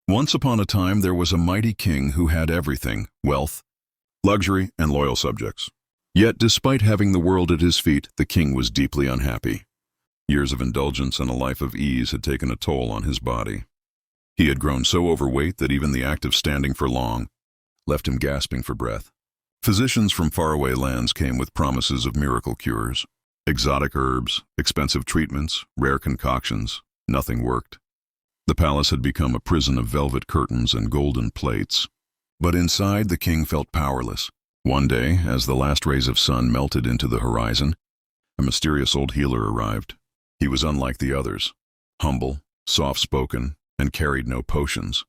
Once upon a time there was a mighty king who had everything: wealth, luxury, and loyal subjects. Yet despite having the world at his feet, the king was deeply unhappy. Years of indulgence and a life of ease had taken a toll on his body. He had grown so overweight that even the act of standing for long left him gasping for breath. Physicians from faraway lands came with promises of miracle cures. Exotic herbs, expensive treatments, rare concoctions. Nothing worked. The palace had become a prison of velvet curtains and golden plates. But inside, the king felt powerless. One day, as the last rays of sun melted into the horizon, a mysterious old healer arrived. He was unlike the others, humble, soft-spoken, and carried no potions.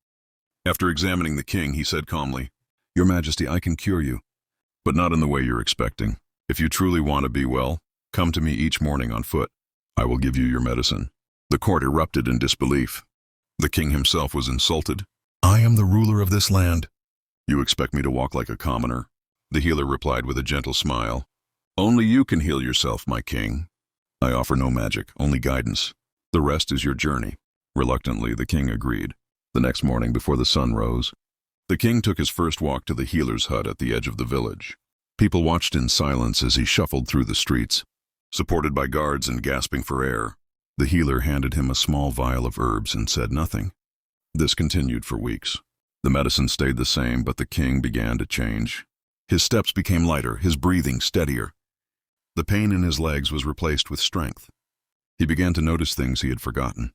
After examining the king, he said calmly, "Your Majesty, I can cure you, but not in the way you're expecting. If you truly want to be well, come to me each morning on foot. I will give you your medicine." The court erupted in disbelief. The king himself was insulted. "I am the ruler of this land. You expect me to walk like a commoner?" The healer replied with a gentle smile. "Only you can heal yourself, my king. I offer no magic, only guidance. The rest is your journey." Reluctantly, the king agreed. The next morning, before the sun rose, the king took his first walk to the healer's hut at the edge of the village. People watched in silence as he shuffled through the streets. Supported by guards and gasping for air, the healer handed him a small vial of herbs and said nothing. This continued for weeks. The medicine stayed the same, but the king began to change. His steps became lighter, his breathing steadier. The pain in his legs was replaced with strength. He began to notice things he had forgotten: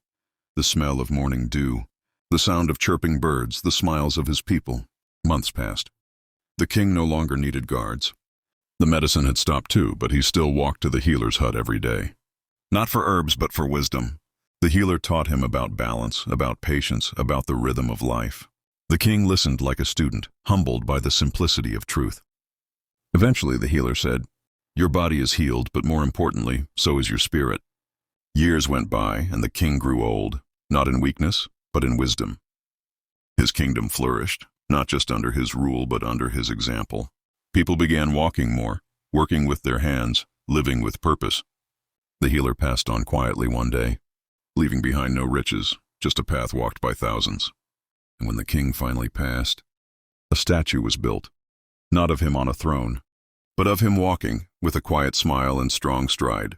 the smell of morning dew, the sound of chirping birds, the smiles of his people. Months passed. The king no longer needed guards. The medicine had stopped too, but he still walked to the healer's hut every day. Not for herbs, but for wisdom. The healer taught him about balance, about patience, about the rhythm of life. The king listened like a student, humbled by the simplicity of truth. Eventually, the healer said, "Your body is healed, but more importantly, so is your spirit." Years went by, and the king grew old, not in weakness, but in wisdom. His kingdom flourished, not just under his rule, but under his example. People began walking more, working with their hands, living with purpose. The healer passed on quietly one day, leaving behind no riches, just a path walked by thousands. And when the king finally passed, a statue was built, not of him on a throne, but of him walking, with a quiet smile and strong stride,